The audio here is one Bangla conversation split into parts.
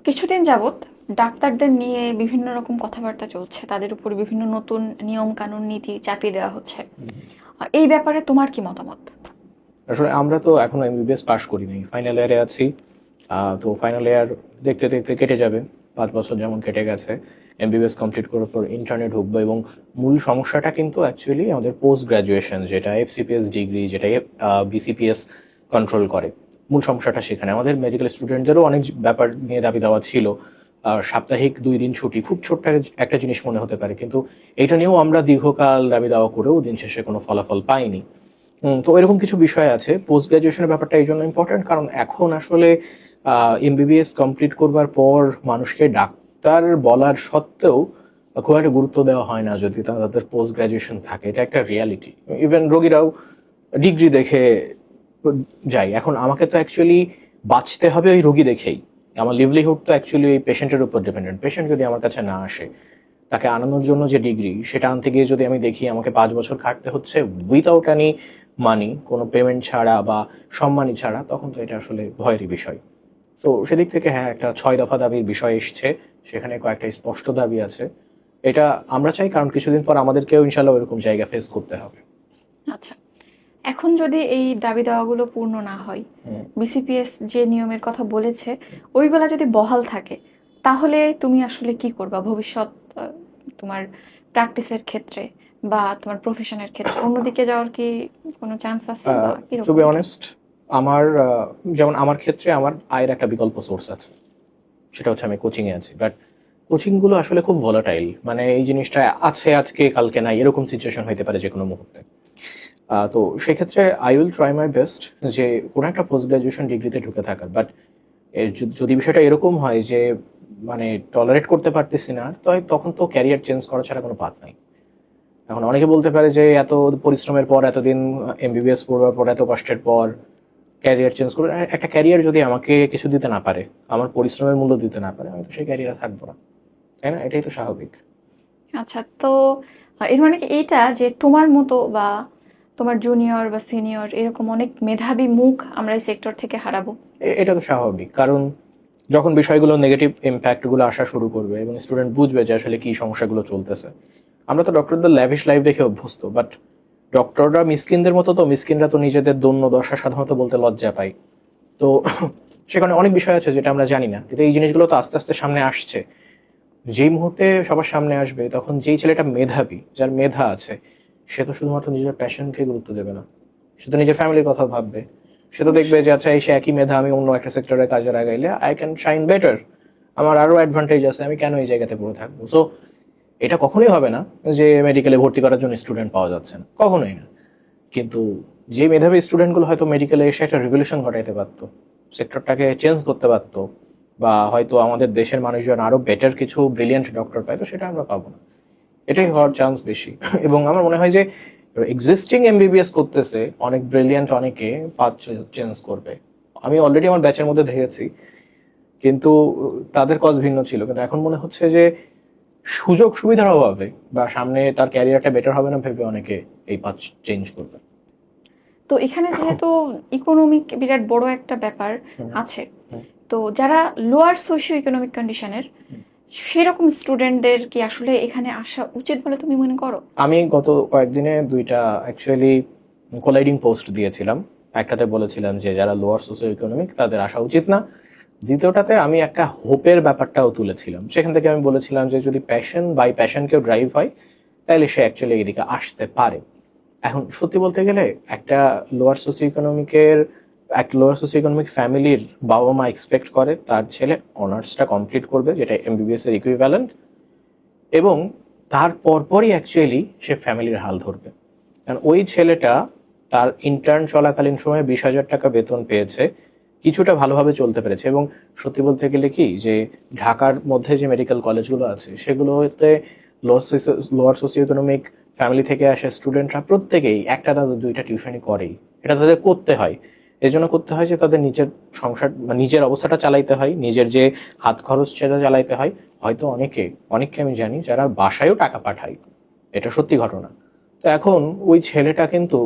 কিছুদিন যাবৎ ডাক্তারদের নিয়ে বিভিন্ন রকম কথাবার্তা চলছে, তাদের উপর বিভিন্ন নতুন নিয়ম কানুন নীতি চাপিয়ে দেওয়া হচ্ছে। এই ব্যাপারে তোমার কি মতামত? আসলে আমরা তো এখনো এমবিবিএস পাশ করি নাই, ফাইনাল ইয়ারে আছি। তো ফাইনাল ইয়ার দেখতে দেখতে কেটে যাবে, 5 বছর যেমন কেটে গেছে। এমবিবিএস কমপ্লিট করার পর ইন্টার্নে ঢুকবো, এবং মূল সমস্যাটা কিন্তু অ্যাকচুয়ালি আমাদের পোস্ট গ্রাজুয়েশন, যেটা এফসিপিএস ডিগ্রি, যেটা বিসিপিএস কন্ট্রোল করে। মূল সমস্যাটা সেখানে। আমাদের মেডিকেল স্টুডেন্টদেরও অনেক ব্যাপার নিয়ে দাবি দেওয়া ছিল। সাপ্তাহিক 2 দিন ছুটি খুব ছোট্ট একটা জিনিস মনে হতে পারে, কিন্তু এটা নিয়েও আমরা দীর্ঘকাল দাবি দেওয়া করেও দিন শেষে কোনো ফলাফল পাইনি। তো এরকম কিছু বিষয় আছে। পোস্ট গ্রাজুয়েশনের ব্যাপারটা এই জন্য ইম্পর্টেন্ট, কারণ এখন আসলে এমবিবিএস কমপ্লিট করবার পর মানুষকে ডাক্তার বলার সত্ত্বেও খুব একটা গুরুত্ব দেওয়া হয় না যদি তাদের পোস্ট গ্রাজুয়েশন থাকে। এটা একটা রিয়ালিটি। ইভেন রোগীরাও ডিগ্রি দেখে যায়। এখন আমাকে তো অ্যাকচুয়ালি বাঁচতে হবে ওই রোগী দেখেই। আমার লিভলিহুড তো অ্যাকচুয়ালি ওই পেশেন্টের উপর ডিপেন্ডেন্ট। পেশেন্ট যদি আমার কাছে না আসে, তাকে আনানোর জন্য যে ডিগ্রি, সেটা আনতে গিয়ে যদি আমি দেখি আমাকে 5 বছর খাটতে হচ্ছে উইথাউট এনি মানি, কোনো পেমেন্ট ছাড়া বা সম্মানী ছাড়া, তখন তো এটা আসলে ভয়েরই বিষয়। তো সেদিক থেকে হ্যাঁ, একটা 6 দফা দাবির বিষয় এসছে, সেখানে কয়েকটা স্পষ্ট দাবি আছে। এটা আমরা চাই, কারণ কিছুদিন পর আমাদেরকেও ইনশাল্লাহ ওইরকম জায়গা ফেস করতে হবে। আচ্ছা, এখন যদি এই দাবি দাওয়াগুলো পূর্ণ না হয়, বিসিপিএস যে নিয়মের কথা বলেছে ওইগুলা যদি বহাল থাকে, তাহলে তুমি আসলে কি করবা ভবিষ্যৎ? তোমার প্র্যাকটিসের ক্ষেত্রে বা তোমার প্রফেশনের ক্ষেত্রে অন্যদিকে যাওয়ার কি কোনো চান্স আছে, বা টু কিরকম বি কি? অনেস্ট, আমার যেমন আমার ক্ষেত্রে আমার আয়ের একটা বিকল্প সোর্স আছে, সেটা হচ্ছে আমি কোচিংয়ে আছি। বাট কোচিংগুলো আসলে খুব ভলাটাইল, মানে এই জিনিসটা আছে আজকে কালকে নাই, এরকম সিচুয়েশন হতে পারে যে কোনো মুহূর্তে। তো সেক্ষেত্রে I will try my best যে কোনো একটা পোস্ট গ্রাজুয়েশন ডিগ্রিতে ঢুকে থাকার। বাট যদি বিষয়টা এরকম হয় যে মানে টলারেট করতে পারতেছি না, তো তখন তো ক্যারিয়ার চেঞ্জ করা ছাড়া কোনো পাথ নাই। এখন অনেকে বলতে পারে যে এত পরিশ্রমের পর, এতদিন এমবিবিএস পড়বার পর, এত কষ্টের পর ক্যারিয়ার চেঞ্জ করে, একটা ক্যারিয়ার যদি আমাকে কিছু দিতে না পারে, আমার পরিশ্রমের মূল্য দিতে না পারে, আমি তো সেই ক্যারিয়ারে থাকবো না, তাই না? এটাই তো স্বাভাবিক। আচ্ছা, তো এর মানে কি এইটা যে তোমার মতো বা তোমার জুনিয়র বা সিনিয়র এরকম অনেক মেধাবী মুখ আমরা এই সেক্টর থেকে হারাবো? এটা তো স্বাভাবিক, কারণ যখন বিষয়গুলো নেগেটিভ ইম্প্যাক্টগুলো আসা শুরু করবে এবং স্টুডেন্ট বুঝবে যে আসলে কি সমস্যাগুলো চলতেছে। আমরা তো ডক্টরদের ল্যাভিশ লাইফ দেখে অভ্যস্ত, বাট ডক্টররা মিসকিনদের মতো, তো মিসকিনরা তো নিজেদের দৈন্য দশা সাধারণত বলতে লজ্জা পায়। তো সেখানে অনেক বিষয় আছে যেটা আমরা জানি না, কিন্তু এই জিনিসগুলো তো আস্তে আস্তে সামনে আসছে। যেই মুহূর্তে সবার সামনে আসবে, তখন যেই ছেলেটা মেধাবী, যার মেধা আছে, সে তো শুধুমাত্র নিজের প্যাশনকে গুরুত্ব দেবে না, সে তো নিজের ফ্যামিলির কথা ভাববে। সে তো দেখবে যে আচ্ছা, এই সে একই মেধা আমি অন্য একটা সেক্টরে কাজে লাগাইলে আই ক্যান শাইন বেটার, আমার আরো অ্যাডভান্টেজ আছে, আমি কেন এই জায়গাতে পড়ে থাকবো? সো এটা কখনোই হবে না যে মেডিকেলে ভর্তি করার জন্য স্টুডেন্ট পাওয়া যাচ্ছে না, কখনোই না। কিন্তু যে মেধাবী স্টুডেন্টগুলো হয়তো মেডিকেলে এসে একটা রিভলিউশন ঘটাইতে পারতো, সেক্টরটাকে চেঞ্জ করতে পারতো, বা হয়তো আমাদের দেশের মানুষজন আরো বেটার কিছু ব্রিলিয়েন্ট ডক্টর পাইতো, সেটা আমরা পাবো না। এটাই আচ্ছা, হওয়ার চান্স বেশি। এবং আমার মনে হয় যে এক্সিস্টিং এমবিবিএস করতেছে অনেক ব্রিলিয়েন্ট, অনেকে পাথ চেঞ্জ করবে। আমি অলরেডি আমার ব্যাচের মধ্যে দেখেছি, কিন্তু তাদের কজ ভিন্ন ছিল। কিন্তু এখন মনে হচ্ছে যে সুযোগ সুবিধার অভাবে বা সামনে তার ক্যারিয়ারটা বেটার হবে না ভেবে অনেকে এই পাথ চেঞ্জ করবে। তো এখানে যেহেতু ইকোনমিক বিরাট বড় একটা ব্যাপার আছে, তো যারা লোয়ার সোশিও ইকোনমিক কন্ডিশনের সেরকম স্টুডেন্টদের কি আসলে এখানে আসা উচিত বলে তুমি মনে করো? আমি গত কয়েকদিনে 2টা অ্যাকচুয়ালি কোলাইডিং পোস্ট দিয়েছিলাম। একটাতে বলেছিলাম যে যারা লোয়ার সোশিও ইকোনমিক তাদের আসা উচিত না। দ্বিতীয়টাতে আমি একটা হোপের ব্যাপারটাও তুলেছিলাম। সেখান থেকে আমি বলেছিলাম যে যদি প্যাশন বাই প্যাশন কেউ ড্রাইভ হয়, তাহলে সে অ্যাকচুয়ালি এদিকে আসতে পারে। এখন সত্যি বলতে গেলে একটা লোয়ার সোশিও ইকোনমিকের একটা লোয়ার সোশিও ইকোনমিক ফ্যামিলির বাবা মা এক্সপেক্ট করে তার ছেলে অনার্সটা কমপ্লিট করবে, যেটা এমবিবিএস এর ইকুইভ্যালেন্ট, এবং তার পরপরই অ্যাকচুয়ালি সে ফ্যামিলির হাল ধরবে। কারণ ওই ছেলেটা তার ইন্টার্ন চলাকালীন সময়ে 20,000 টাকা বেতন পেয়েছে, কিছুটা ভালোভাবে চলতে পেরেছে। এবং সত্যি বলতে গেলে কি, যে ঢাকার মধ্যে যে মেডিকেল কলেজগুলো আছে সেগুলোতে লোয়ার সোসিও ইকোনমিক ফ্যামিলি থেকে আসা স্টুডেন্টরা প্রত্যেকেই একটা তাদের 2টা টিউশনই করেই। এটা তাদের করতে হয়। এই জন্য করতে হয় যে তাদের নিজের সংসার বা নিজের অবস্থাটা চালাইতে হয়, নিজের যে হাত খরচ সেটা চালাইতে হয়। হয়তো অনেককে আমি জানি যারা বাসায়ও টাকা পাঠায়, এটা সত্যি ঘটনা। তো এখন ওই ছেলেটা কিন্তু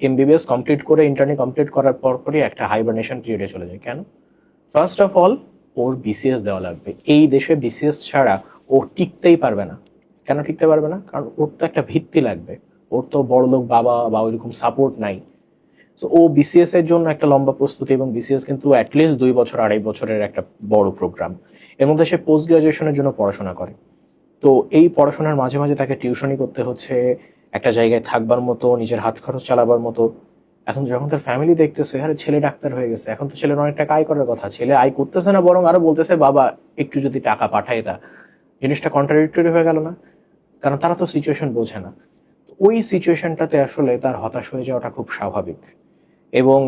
এমবিবিএস কমপ্লিট করে ইন্টার্নি কমপ্লিট করার পরপরই একটা হাইবারনেশন পিরিয়ডে চলে যায়। কেন? First of all, or BCS দেওয়া লাগবে। এই দেশে বিসিএস ছাড়া ও টিকতেই পারবে না। কেন টিকতে পারবে না? কারণ ওর তো একটা ভিত্তি লাগবে। ওর তো বড়লোক বাবা বা ওইরকম সাপোর্ট নাই। তো ও বিসিএস এর জন্য একটা লম্বা প্রস্তুতি, এবং বিসিএস কিন্তু অ্যাটলিস্ট 2 বছর 2.5 বছরের একটা বড় প্রোগ্রাম। এর মধ্যে সে পোস্ট গ্রাজুয়েশনের জন্য পড়াশোনা করে। তো এই পড়াশোনার মাঝে মাঝে তাকে টিউশনি করতে হচ্ছে, একটা জায়গায় থাকবার মতো, নিজের হাত খরচ চালাবার মতো। এখন যখন তার ফ্যামিলি দেখতেছে, আরে ছেলে ডাক্তার হয়ে গেছে, এখন তো ছেলের অনেক টাকা আয় করার কথা, ছেলে আয় করতেছে না, বরং আরো বলতেছে বাবা একটু যদি টাকা পাঠায় তা। জিনিসটা কন্ট্রাডিক্টরি হয়ে গেল না? কারণ তারা তো সিচুয়েশন বোঝে না। ওই সিচুয়েশনটাতে আসলে তার হতাশ হয়ে যাওয়াটা খুব স্বাভাবিক। এবং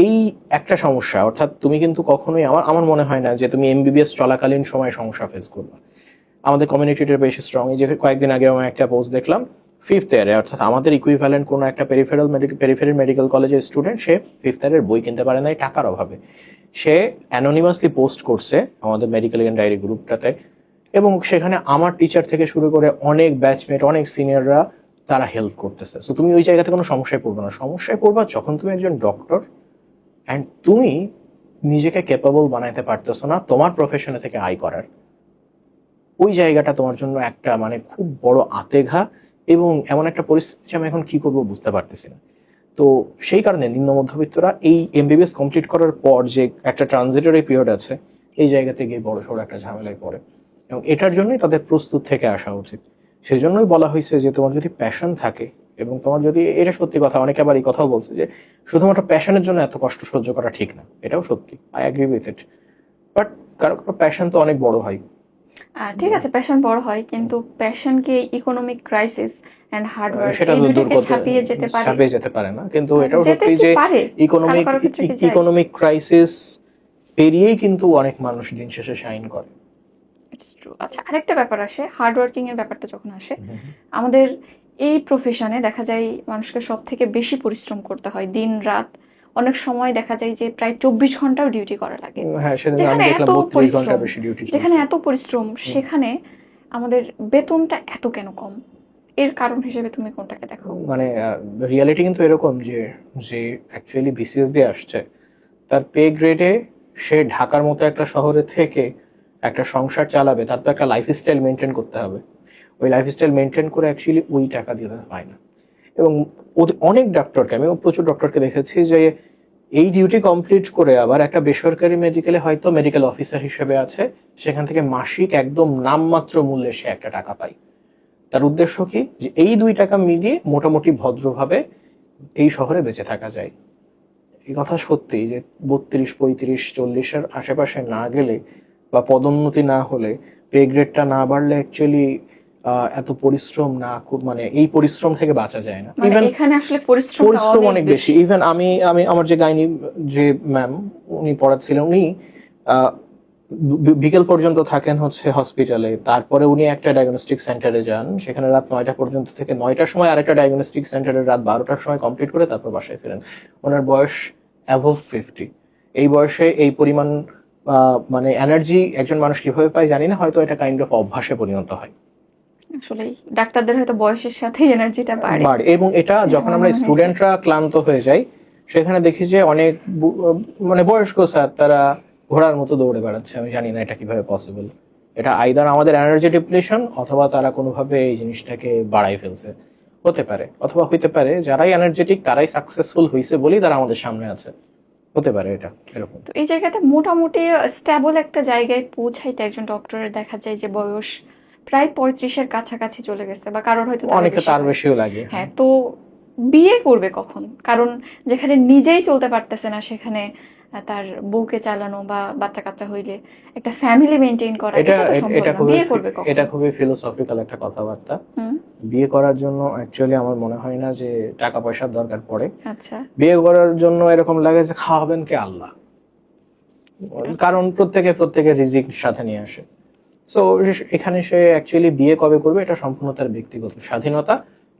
এই একটা সমস্যা, অর্থাৎ তুমি কিন্তু কখনোই, আমার আমার মনে হয় না যে তুমি এমবিবিএস চলাকালীন সময় সমস্যা ফেস করবে। আমাদের কমিউনিটিটা বেশি স্ট্রং। এই যে কয়েকদিন আগে আমি একটা পোস্ট দেখলাম, 5th ইয়ারে, অর্থাৎ আমাদের ইকুইভ্যালেন্ট কোনো একটা পেরিফেরাল মেডিকেল কলেজের স্টুডেন্ট, সে 5th ইয়ারের বই কিনতে পারে নাই টাকার অভাবে। সে অ্যানোনিমাসলি পোস্ট করছে আমাদের মেডিকেল এন্ড ডায়েরি গ্রুপটাতে, এবং সেখানে আমার টিচার থেকে শুরু করে অনেক ব্যাচমেট, অনেক সিনিয়ররা তারা হেল্প করতেছে। সো তুমি ওই জায়গাতে কোনো সমস্যায় পড়বে না। সমস্যায় পড়বা যখন তুমি একজন ডক্টর অ্যান্ড তুমি নিজেকে ক্যাপাবল বানাইতে পারতেছো না তোমার প্রফেশনে থেকে আয় করার। ওই জায়গাটা তোমার জন্য একটা মানে খুব বড় আতেঘা, এবং এমন একটা পরিস্থিতি যে আমি এখন কি করবো বুঝতে পারতেছি না। তো সেই কারণে নিম্ন মধ্যবিত্তরা এই এমবিবিএস কমপ্লিট করার পর যে একটা ট্রানজিটরি পিরিয়ড আছে, এই জায়গাতে গিয়ে বড় সড়ো একটা ঝামেলায় পড়ে, এবং এটার জন্যই তাদের প্রস্তুত থেকে আসা উচিত। সেই জন্যই বলা হয়েছে যে তোমার যদি প্যাশন থাকে, এবং তোমার যদি, এটা সত্যি কথা, অনেকে আবার এই কথাও বলছে যে শুধুমাত্র প্যাশনের জন্য এত কষ্ট সহ্য করা ঠিক না। এটাও সত্যি, I agree with it. But কারো কারো প্যাশন তো অনেক বড় হয়। ঠিক আছে, প্যাশন বড় হয়, কিন্তু প্যাশনকে economic crisis and hard work সেটা এই তো দূর দুটোকে করতে, ছাপিয়ে যেতে পারে। ছাপিয়ে যেতে পারে না, কিন্তু এটাও যেতে সত্যি কি যে পারে, ইকোনমিক কারো ক্ষেত্রে কি যায়? ইকোনমিক ক্রাইসিস পেরিয়েই কিন্তু অনেক মানুষ দিন শেষে শাইন করে। It's true. আচ্ছা, আরেকটা ব্যাপার আসে, হার্ড ওয়ার্কিং এর ব্যাপারটা যখন আসে, আমাদের এই প্রফেশনে দেখা যায় মানুষকে সব থেকে বেশি পরিশ্রম করতে হয়, দিন রাত। অনেক সময় দেখা যায় যে প্রায় 24 ঘন্টাও ডিউটি করা লাগে। হ্যাঁ, সেদিন আমি যেখানে দেখলাম এত 32 ঘন্টা পরিশ্রম, বেশি ডিউটি যেখানে এত পরিশ্রম, সেখানে আমাদের বেতনটা এত কেন কম? এর কারণ হিসেবে তুমি কোনটাকে দেখো? মানে রিয়ালিটি কিন্তু এরকম যে যে অ্যাকচুয়ালি বিসিএস দিয়ে আসছে, তার পে গ্রেডে সে ঢাকার মতো একটা শহরে থেকে একটা সংসার চালাবে, তার তো একটা লাইফস্টাইল মেনটেন করতে হবে। ওই লাইফস্টাইল মেনটেন করে অ্যাকচুয়ালি ওই টাকা দিয়ে পায় না। এবং অনেক ডক্টরকে, আমি প্রচুর ডক্টরকে দেখেছি যে এই ডিউটি কমপ্লিট করে আবার একটা বেসরকারি মেডিকেলে হয়তো মেডিকেল অফিসার হিসেবে আছে, সেখান থেকে মাসিক একদম নামমাত্র মূল্যে সে একটা টাকা পায়। তার উদ্দেশ্য কি? যে এই 2 টাকা মিলিয়ে মোটামুটি ভদ্রভাবে এই শহরে বেঁচে থাকা যায়। এই কথা সত্যি যে 32, 35, 40-এর আশেপাশে না গেলে বা পদোন্নতি না হলে, পে গ্রেডটা না বাড়লে অ্যাকচুয়ালি এত পরিশ্রম না, খুব মানে এই পরিশ্রম থেকে বাঁচা যায় না। মানে এখানে আসলে পরিশ্রম অনেক বেশি। ইভেন আমি আমি আমার যে গাইনি যে ম্যাম উনি পড়াচ্ছিলেন, উনি বিকেল পর্যন্ত থাকেন হচ্ছে হসপিটালে, তারপরে উনি একটা ডায়াগনস্টিক সেন্টারে যান, সেখানে রাত 9টা পর্যন্ত থেকে 9টার সময় আরেকটা ডায়াগনস্টিক সেন্টারে রাত 12টার সময় কমপ্লিট করে তারপর বাসায় ফেরেন। ওনার বয়স অ্যাভভ 50। এই বয়সে এই পরিমাণ মানে এনার্জি একজন মানুষ কিভাবে পায় জানি না, হয়তো এটা কাইন্ড অফ অভ্যাসে পরিণত হয়। আসলে ডাক্তারদের হয়তো বয়সের সাথে এনার্জিটা বাড়ে। এবং এটা যখন আমরা স্টুডেন্টরা ক্লান্ত হয়ে যাই, সেখানে দেখি যে অনেক মানে বয়স্ক স্যার তারা ঘোড়ার মতো দৌড়ে বেড়াচ্ছে। আমি জানি না এটা কিভাবে পসিবল। এটা আইদার আমাদের এনার্জি ডিপ্লিশন, অথবা তারা কোনোভাবে এই জিনিসটাকে বাড়াই ফেলছে, হতে পারে। অথবা হইতে পারে যারাই এনার্জেটিক তারাই সাকসেসফুল হইছে বলেই তারা আমাদের সামনে আছে, হতে পারে এটা এরকম। তো এই জায়গাতে মোটামুটি স্টেবল একটা জায়গায় পৌঁছাইতে একজন ডক্টরের দেখা যায় যে বয়স প্রায় 35-এর কাছাকাছি চলে গেছে, বা কারোর হয়তো অনেকে তার বেশিও লাগে। হ্যাঁ, তো বিয়ে করবে কখন? কারণ যেখানে নিজেই চলতে পারতেছে না, সেখানে তার বউকে চালানো বা বাচ্চা কাচ্চা হইলে একটা ফ্যামিলি মেইনটেইন করা, এটা তো সম্ভব না। বিয়ে করবে কখন? এটা খুবই ফিলোসফিক্যাল একটা কথাবার্তা। বিয়ে করার জন্য অ্যাকচুয়ালি আমার মনে হয় না যে টাকা পয়সার দরকার পড়ে। আচ্ছা, বিয়ে করার জন্য এরকম লাগে যে খাওয়াবেন কে? আল্লাহ। কারণ প্রত্যেকে রিজিক সাথে নিয়ে আসে। সো এখানে সে অ্যাকচুয়ালি বিয়ে কবে করবে এটা সম্পূর্ণ তার ব্যক্তিগত স্বাধীনতা।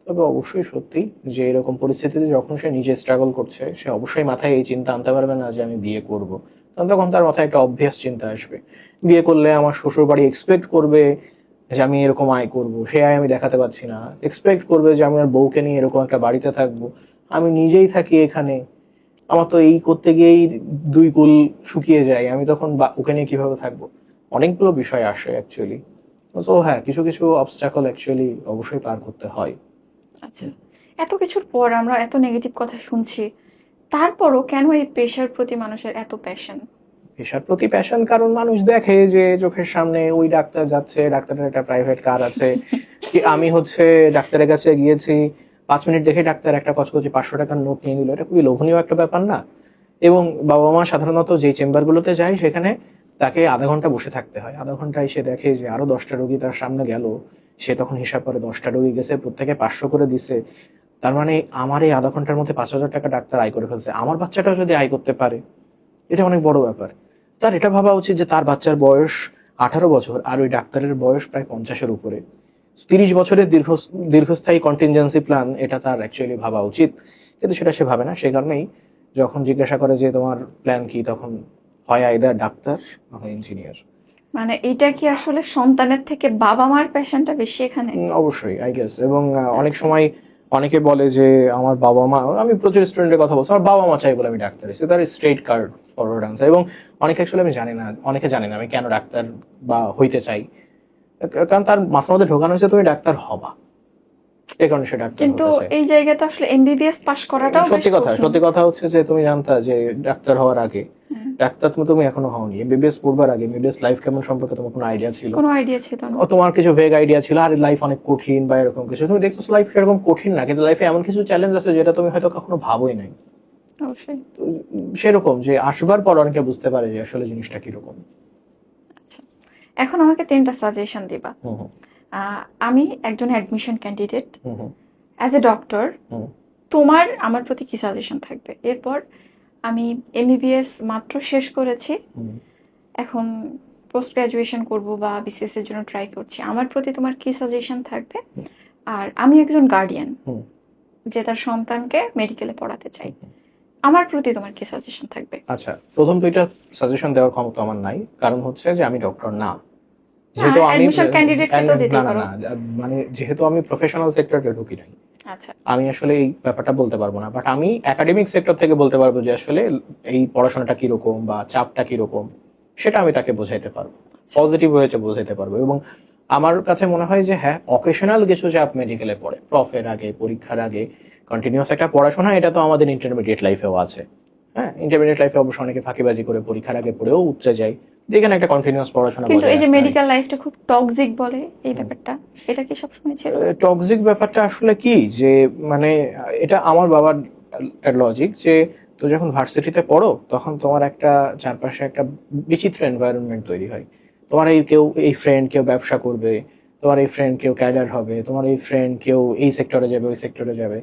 তবে অবশ্যই সত্যি যে এরকম পরিস্থিতিতে যখন সে নিজে স্ট্রাগল করছে, সে অবশ্যই মাথায় এই চিন্তা আনতে পারবে না যে আমি বিয়ে করব। তখন তার মাথায় একটা অবভিয়াস চিন্তা আসবে, বিয়ে করলে আমার শ্বশুর বাড়ি এক্সপেক্ট করবে যে আমি এরকম আয় করব, সে আয় আমি দেখাতে পারছি না। এক্সপেক্ট করবে যে আমি আমার বউকে নিয়ে এরকম একটা বাড়িতে থাকবো, আমি নিজেই থাকি এখানে, আমার তো এই করতে গিয়েই 2 কুল শুকিয়ে যায়, আমি তখন ওকে নিয়ে কিভাবে থাকবো? অনেকগুলো বিষয় আসে অ্যাকচুয়ালি। তো হ্যাঁ, কিছু কিছু অবস্টাকল অ্যাকচুয়ালি অবশ্যই পার করতে হয়। আচ্ছা, এত কিছুর পর আমরা এত নেগেটিভ কথা শুনছি, তারপরও কেন এই পেশার প্রতি মানুষের এত প্যাশন? পেশার প্রতি প্যাশন কারণ মানুষ দেখে যে চোখের সামনে ওই ডাক্তার যাচ্ছে, ডাক্তারের একটা প্রাইভেট কার আছে, কি আমি হচ্ছে ডাক্তারের কাছে গিয়েছি, 5 মিনিট দেখে ডাক্তার একটা কচকচি 500 টাকার নোট নিয়ে নিল, এটা খুবই লোভনীয় একটা ব্যাপার না? এবং বাবা মা সাধারণত যে চেম্বারগুলোতে যায় সেখানে তাকে আধা ঘন্টা বসে থাকতে হয়, আধা ঘন্টা এসে দেখে যে আরো 10টা রোগী তার সামনে গেল, সে তখন হিসাব করে 10টা রোগী গেছে, প্রত্যেকে 500 করে দিছে, তার মানে আমার এই আধা ঘন্টার মধ্যে 5,000 টাকা ডাক্তার আয় করে ফেলছে, আমার বাচ্চাটাও যদি আয় করতে পারে, এটা অনেক বড় ব্যাপার। তার এটা ভাবা উচিত যে তার বাচ্চার বয়স 18 বছর আর ওই ডাক্তারের বয়স প্রায় 50-এর উপরে, 30 বছরের দীর্ঘস্থায়ী কন্টিনজেন্সি প্ল্যান, এটা তার অ্যাকচুয়ালি ভাবা উচিত, কিন্তু সেটা সে ভাবে না। সে কারণেই যখন জিজ্ঞাসা করে যে তোমার প্ল্যান কি, তখন হয় আইদার ডাক্তার না হয় ইঞ্জিনিয়ার। মানে এটা কি আসলে সন্তানের থেকে বাবা মার প্যাশনটা বেশি এখানে? অবশ্যই আই গেস। এবং অনেক সময় অনেকে বলে যে আমার বাবা মা, আমি প্রচুর স্টুডেন্টের কথা বলছি, আমার বাবা মা চাই বলে আমি ডাক্তার হয়েছি, তার স্ট্রেট কার্ড ফরওয়ার্ড আনসার। এবং অনেকে অ্যাকচুয়ালি আমি জানি না, অনেকে জানে না আমি কেন ডাক্তার বা হইতে চাই, কারণ তার মাথার মধ্যে ঢোকানো হয়েছে তুমি ডাক্তার হবা, এই কারণে সে ডাক্তার কিন্তু হতে চায়। এই জায়গাতে আসলে এমবিবিএস পাশ করাটাও বেশ কঠিন। সত্যি কথা হচ্ছে যে তুমি জানতা যে ডাক্তার হওয়ার আগে, হ্যাঁ, ডাক্তার তুমি এখনো হওনি, এমবিবিএস পড়বার আগে এমবিবিএস লাইফ কেমন সম্পর্কে তোমার কোনো আইডিয়া ছিল? কোনো আইডিয়া ছিল না। তোমার কিছু ভেগ আইডিয়া ছিল, আর লাইফ অনেক কঠিন বা এরকম কিছু, তুমি দেখছো লাইফ সেরকম কঠিন না, কিন্তু লাইফে এমন কিছু চ্যালেঞ্জ আছে যেটা তুমি হয়তো কখনো ভাবোই নাই। অবশ্যই। তো সেরকম যে আসবার পর অনেকে বুঝতে পারে যে আসলে জিনিসটা কিরকম। আচ্ছা, এখন আমাকে 3টা সাজেশন দিবা। হুম হুম আমি একজন admission candidate, hmm hmm as a doctor, hmm তোমার আমার প্রতি কি সাজেশন থাকবে? এরপর আমি এমবিবিএস মাত্র শেষ করেছি, হুম। এখন পোস্ট গ্রাজুয়েশন করব বা বিসিএস এর জন্য ট্রাই করছি, আমার প্রতি তোমার কি সাজেশন থাকবে? আর আমি একজন গার্ডিয়ান হুম। যে তার সন্তানকে মেডিকেলে পড়াতে চাই, আমার প্রতি তোমার কি সাজেশন থাকবে? আচ্ছা, প্রথম দুইটা সাজেশন দেওয়ার ক্ষমতা আমার নাই, কারণ হচ্ছে যে আমি ডক্টর না। যেহেতু আমি অ্যাডমিশন ক্যান্ডিডেটকে তো দিতে না না পারো। না, মানে যেহেতু আমি প্রফেশনাল সেক্টরে ঢুকি নাই, আচ্ছা, আমি আসলে এই ব্যাপারটা বলতে পারবো না। বাট আমি একাডেমিক সেক্টর থেকে বলতে পারবো যে আসলে এই পড়াশোনাটা কিরকম বা চাপটা কিরকম, সেটা আমি তাকে বোঝাইতে পারবো, পজিটিভ হয়েছে বোঝাইতে পারবো। এবং আমার কাছে মনে হয় যে হ্যাঁ, অকেশনাল কিছু চাপ মেডিকেলে পড়ে, প্রফের আগে, পরীক্ষার আগে কন্টিনিউয়াস একটা পড়াশোনা, এটা তো আমাদের ইন্টারমিডিয়েট লাইফেও আছে। হ্যাঁ, ইন্টারমিডিয়েট লাইফে অবশ্য অনেকে ফাঁকিবাজি করে পরীক্ষার আগে পড়েও উচ্চে যায়, যেখানে একটা কন্টিনিউয়াস পড়াশোনা কিন্তু বজায় এই যে রাখতে হয়। মেডিকেল লাইফটা খুব টক্সিক বলে, এই ব্যাপারটা এটা কি সবসময় ছিল? টক্সিক ব্যাপারটা আসলে কি যে মানে এটা আমার বাবার লজিক যে তো যখন ভার্সিটিতে পড়ো তখন তোমার একটা চারপাশে একটা বিচিত্র এনভায়রনমেন্ট তৈরি হয়। তোমার এই ফ্রেন্ড কেউ ব্যবসা করবে, তোমার এই ফ্রেন্ড কেউ ক্যাডার হবে, তোমার এই ফ্রেন্ড কেউ এই সেক্টরে যাবে, ওই সেক্টরে যাবে।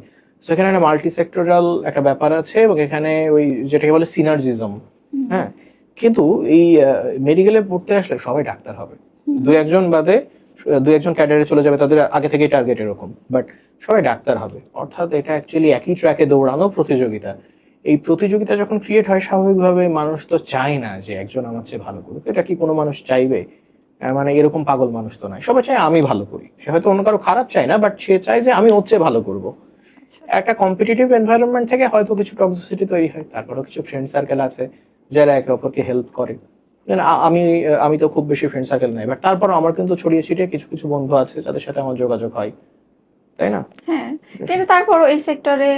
সেখানে একটা মাল্টি সেক্টরাল একটা ব্যাপার আছে, এবং এখানে ওই যেটাকে বলে সিনার্জিজম। হ্যাঁ, কিন্তু এই মেডিকেলে পড়তে আসলে সবাই ডাক্তার হবে, 2-1 জন বাদে 2-1 জন ক্যাডারে চলে যাবে, তাদের আগে থেকেই টার্গেট এরকম, বাট সবাই ডাক্তার হবে। অর্থাৎ এটা অ্যাকচুয়ালি একই ট্র্যাকে দৌড়ানো প্রতিযোগিতা। এই প্রতিযোগিতা যখন ক্রিয়েট হয়, স্বাভাবিকভাবে মানুষ তো চায় না যে একজন আমার চেয়ে ভালো করুক, এটা কি কোনো মানুষ চাইবে? মানে এরকম পাগল মানুষ তো নয়, সবাই চায় আমি ভালো করি, সে হয়তো অন্য কারো খারাপ চায় না, বাট সে চায় যে আমি ওর চেয়ে ভালো করবো। একটা কম্পিটিটিভ এনভায়রনমেন্ট থেকে হয়তো কিছু টক্সিসিটি তৈরি হয়, তারপরেও কিছু ফ্রেন্ড সার্কেল আছে যারা একে অপরকে হেল্প করে। আমি আমি তো খুব বেশি ফ্রেন্ড সার্কেল নাই, বাট তারপর আমার কিন্তু ছড়িয়ে ছিটিয়ে কিছু কিছু বন্ধু আছে যাদের সাথে আমার যোগাযোগ হয়, তাই না? হ্যাঁ, কিন্তু তারপরও এই সেক্টরে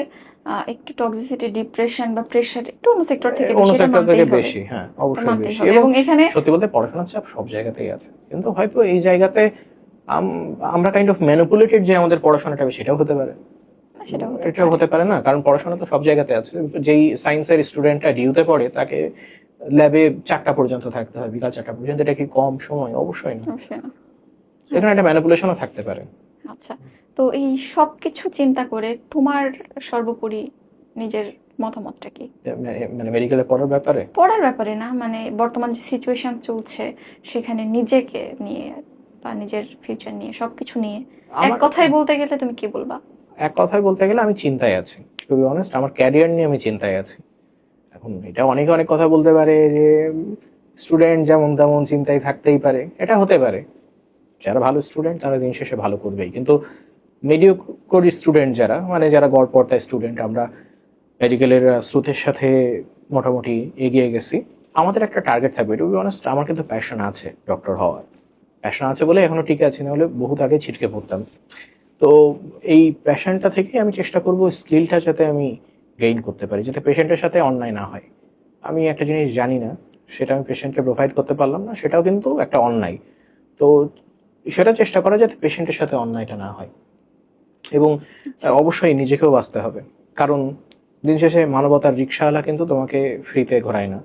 একটু টক্সিসিটি, ডিপ্রেশন বা প্রেশার একটু অন্য সেক্টর থেকে অন্য বেশি, এটা সেক্টর মানতেই থেকে হবে। বেশি, হ্যাঁ অবশ্যই মানতেই বেশি। হবে। এবং এখানে সত্যি বলতে পড়াশোনার চাপ সব জায়গাতেই আছে, কিন্তু হয়তো এই জায়গাতে আমরা কাইন্ড অফ ম্যানিপুলেটেড যে আমাদের পড়াশোনাটা বেশি, সেটাও হতে পারে। সেটাও এটাও হতে পারে না, কারণ পড়াশোনা তো সব জায়গাতে আছে। যেই সায়েন্সের স্টুডেন্টটা ডিউতে পড়ে তাকে ল্যাবে 4টা পর্যন্ত থাকতে হয়, বিকাল 4টা পর্যন্ত, এটা কি কম সময়? অবশ্যই না। অবশ্যই না। এখানে একটা ম্যানিপুলেশনও থাকতে পারে। আচ্ছা, তো এই সব কিছু চিন্তা করে তোমার সর্বোপরি নিজের মতামতটা কি? মানে মেডিকেলে পড়ার ব্যাপারে পড়ার ব্যাপারে না, মানে বর্তমান যে সিচুয়েশন চলছে সেখানে নিজেকে নিয়ে বা নিজের ফিউচার নিয়ে, সবকিছু নিয়ে এক কথায় বলতে গেলে তুমি কি বলবা? এক কথায় বলতে গেলে আমি চিন্তায় আছি, টু বি অনেস্ট। আমার ক্যারিয়ার নিয়ে আমি চিন্তায় আছি। এখন এটা অনেকে অনেক কথা বলতে পারে যে স্টুডেন্ট যেমন তেমন চিন্তায় থাকতেই পারে, এটা হতে পারে। যারা ভালো স্টুডেন্ট তারা দিন শেষে ভালো করবেই, কিন্তু মিডিওক্রে স্টুডেন্ট যারা, মানে যারা গড়পড়তা স্টুডেন্ট, আমরা মেডিকেলের স্রোতের সাথে মোটামুটি এগিয়ে গেছি। আমাদের একটা টার্গেট থাকবে, টু বি অনেস্ট আমার কিন্তু প্যাশন আছে ডক্টর হওয়ার, প্যাশন আছে বলে এখনো টিকে আছি, না হলে বহুত আগে ছিটকে পড়তাম। তো এই প্যাশনটা থেকে আমি চেষ্টা করব স্কিলটা যাতে আমি গেইন করতে পারি, যাতে পেশেন্টের সাথে অন্যায় না হয়। আমি একটা জিনিস জানি না, সেটা আমি পেশেন্টকে প্রোভাইড করতে পারলাম না, সেটাও কিন্তু একটা অন্যায়। তো সেটা চেষ্টা করা যাতে পেশেন্টের সাথে অন্যায়টা না হয়, এবং অবশ্যই নিজেকেও বাঁচতে হবে। কারণ দিন শেষে মানবতার রিক্সাওয়ালা কিন্তু তোমাকে ফ্রিতে ঘোরায় না,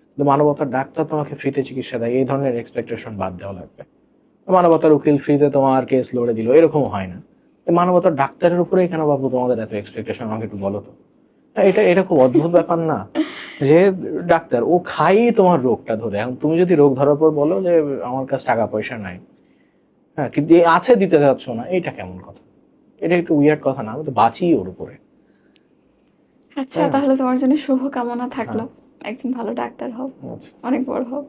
কিন্তু মানবতার ডাক্তার তোমাকে ফ্রিতে চিকিৎসা দেয়, এই ধরনের এক্সপেকটেশন বাদ দেওয়া লাগবে। মানবতার উকিল ফ্রিতে তোমার কেস লড়ে দিল, এরকমও হয় না। মানবতার ডাক্তারের উপরেই কেন বাবু তোমাদের এত এক্সপেকটেশন, আমাকে একটু বলো তো। এটা এটা খুব অদ্ভুত ব্যাপার না, যে ডাক্তার ও খাই তোমার রোগটা ধরে, এখন তুমি যদি রোগ ধরার পর বলো যে আমার কাছে টাকা পয়সা নাই, হ্যাঁ কিন্তু আছে দিতে যাচ্ছ না, এটা কেমন কথা? এটা একটু উইয়ার্ড কথা না? আমি তো বাঁচি ওর উপরে। আচ্ছা, তাহলে তোমার জন্য শুভ কামনা থাকলো, একদিন ভালো ডাক্তার হও, আচ্ছা। অনেক বড় হও।